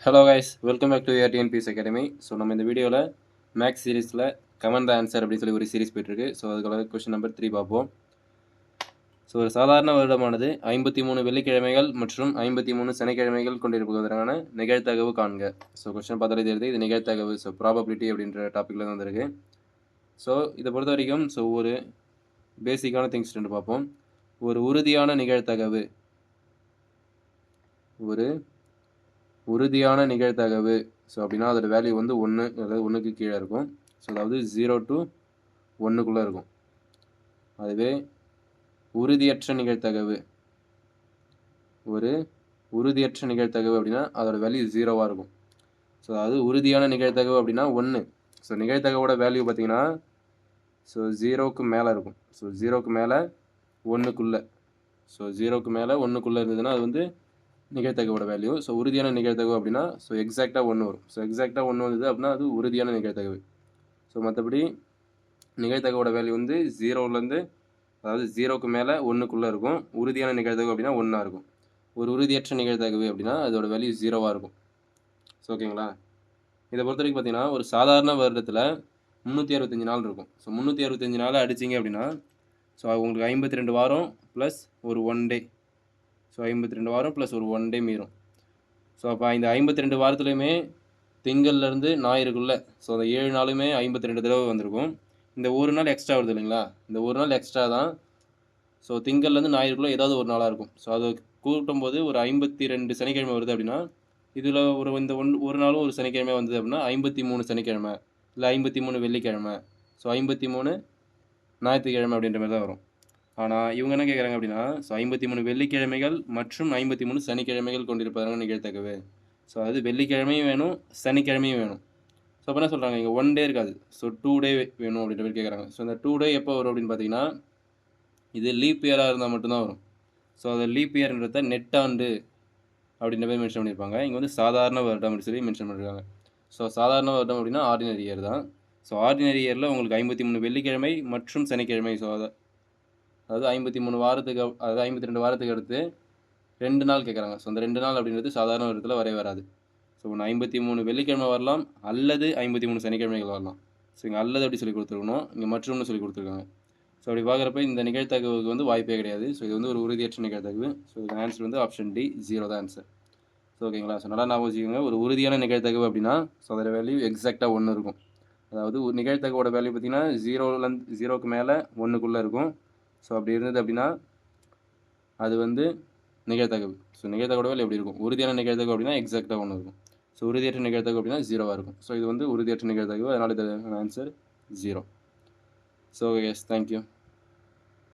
Hello guys, welcome back to TNPS academy. So நம்ம இந்த வீடியோவில் மேக்ஸ் சீரீஸில் கமெண்ட் த ஆன்சர் அப்படின்னு சொல்லி ஒரு சீரிஸ் போயிட்டுருக்கு. ஸோ அதுக்குள்ள கொஸ்டின் நம்பர் 3 பார்ப்போம். ஸோ ஒரு சாதாரண வருடமானது 53 வெள்ளிக்கிழமைகள் மற்றும் 53 சனிக்கிழமைகள் கொண்டிருப்பதற்கான நிகழ்தகவு காண்க. ஸோ கொஸ்டின் பார்த்தாலே தெரியுது, இது நிகழ்தகவு. ஸோ ப்ராபபிலிட்டி அப்படின்ற டாப்பிக்கில் தான் வந்திருக்கு. ஸோ இதை பொறுத்த வரைக்கும் ஒரு பேசிக்கான திங்ஸ் ரெண்டு பார்ப்போம். ஒரு உறுதியான நிகழ்தகவு, ஒரு உறுதியான நிகழ்தகவு. ஸோ அப்படின்னா அதோட வேல்யூ 1 அதாவது 1க்கு கீழே இருக்கும். ஸோ அதாவது 0 to 1க்குள்ளே இருக்கும். அதுவே உறுதியற்ற நிகழ்தகவு, ஒரு உறுதியற்ற நிகழ்தகவு அப்படின்னா அதோட வேல்யூ 0வாக இருக்கும். ஸோ அதாவது உறுதியான நிகழ்தகவு அப்படின்னா 1. ஸோ நிகழ்தகவோட வேல்யூ பார்த்தீங்கன்னா 0க்கு மேலே இருக்கும். ஸோ 0க்கு மேலே 1க்குள்ளே, ஸோ 0க்கு மேலே 1க்குள்ளே இருந்ததுன்னா அது நிகழ்தகவோட வேல்யூ. ஸோ உறுதியான நிகழ்தகவு அப்படின்னா எக்ஸாக்டாக 1 வரும். ஸோ எக்ஸாக்டாக 1 வந்தது அப்படின்னா அது உறுதியான நிகழ்தகவு. ஸோ மற்றபடி நிகழ்தகவோட வேல்யூ 0லேருந்து, அதாவது 0க்கு மேலே 1க்குள்ளே இருக்கும். உறுதியான நிகழ்தகவு அப்படின்னா 1ஆக இருக்கும். ஒரு உறுதியற்ற நிகழ்தகவு அப்படின்னா அதோட வேல்யூ 0வாக இருக்கும். ஸோ ஓகேங்களா? இதை பொறுத்த வரைக்கும் பார்த்தீங்கன்னா ஒரு சாதாரண வருடத்தில் 365 நாள் இருக்கும். ஸோ 365 நாள் அடிச்சிங்க அப்படின்னா உங்களுக்கு 52 வாரம் ப்ளஸ் ஒரு 1 டே. ஸோ 52 வாரம் ப்ளஸ் ஒரு 1 டே மீறும். ஸோ அப்போ இந்த 52 வாரத்துலையுமே திங்கள்லேருந்து ஞாயிறுக்குள்ளே, ஸோ அந்த 7 நாளுமே 52 தடவை வந்திருக்கும். இந்த ஒரு நாள் எக்ஸ்ட்ரா வருது இல்லைங்களா? இந்த ஒரு நாள் எக்ஸ்ட்ரா தான். ஸோ திங்கள்லேருந்து ஞாயிறுக்குள்ளே ஏதாவது ஒரு நாளாக இருக்கும். ஸோ அதை கூட்டும்போது ஒரு 52 சனிக்கிழமை வருது அப்படின்னா இதில் இந்த ஒரு நாளும் ஒரு சனிக்கிழமை வந்தது அப்படின்னா 53 சனிக்கிழமை, இல்லை 53 வெள்ளிக்கிழமை, ஸோ 53 ஞாயிற்றுக்கிழமை அப்படின்ற மாதிரி தான் வரும். ஆனால் இவங்க என்ன கேட்குறாங்க அப்படின்னா 53 வெள்ளிக்கிழமைகள் மற்றும் 53 சனிக்கிழமைகள் கொண்டிருப்பதாக நிகழ்தகவு. ஸோ அது வெள்ளிக்கிழமையும் வேணும், சனிக்கிழமையும் வேணும். ஸோ அப்போ என்ன சொல்கிறாங்க, இங்கே 1 டே இருக்காது. ஸோ 2 டே வேணும் அப்படின்ற மாதிரி கேட்குறாங்க. ஸோ இந்த 2 டே எப்போ வரும் அப்படின்னு பார்த்தீங்கன்னா இது லீப் இயராக இருந்தால் மட்டும்தான் வரும். ஸோ அது லீப் இயர்ன்றத நெட்டாண்டு அப்படின்ற மாதிரி மென்ஷன் பண்ணியிருப்பாங்க. இங்கே சாதாரண வருடம் அப்படின்னு சொல்லி மென்ஷன் பண்ணியிருக்காங்க. ஸோ சாதாரண வருடம் அப்படின்னா ஆர்டினரி இயர் தான். ஸோ ஆர்டினரி இயரில் உங்களுக்கு 53 வெள்ளிக்கிழமை மற்றும் சனிக்கிழமை. ஸோ அதாவது 53 வாரத்துக்கு, அதாவது 52 வாரத்துக்கு அடுத்து 2 நாள் கேட்குறாங்க. ஸோ அந்த 2 நாள் அப்படின்றது சாதாரண வருடத்தில் வரவே வராது. ஸோ ஒன்று 53 வெள்ளிக்கிழமை வரலாம், அல்லது 53 சனிக்கிழமைகள் வரலாம். ஸோ இங்கே அல்லது அப்படி சொல்லி கொடுத்துருக்கணும், இங்கே மற்றும்னு சொல்லி கொடுத்துருக்காங்க. ஸோ அப்படி பார்க்குறப்ப இந்த நிகழ்தகவுக்கு வாய்ப்பே கிடையாது. ஸோ இது ஒரு உறுதியற்ற நிகழ்தகவு. ஸோ இது ஆன்சர் ஆப்ஷன் டி, 0 தான் ஆன்சர். ஸோ ஓகேங்களா? ஸோ நல்லா ஞாபகம் வச்சுக்கோங்க, ஒரு உறுதியான நிகழ்தகவு அப்படின்னா ஸோ அதோட வேல்யூ எக்ஸாக்டாக 1 இருக்கும். அதாவது நிகழ்தகவோட வேல்யூ பார்த்தீங்கன்னா 0க்கு மேலே 1க்குள்ளே இருக்கும். ஸோ அப்படி இருந்தது அப்படின்னா அது நிகழ்தகவு. ஸோ நிகழ்தகவோட வேல்யூ எப்படி இருக்கும்? உறுதியான நிகழ்தகவு அப்படின்னா எக்ஸாக்டாக 1 இருக்கும். ஸோ உறுதியற்ற நிகழ்தகவு அப்படின்னா 0வாக இருக்கும். ஸோ இது உறுதியற்ற நிகழ்தகவு, அதனால் இது ஆன்சர் 0. So S, thank you.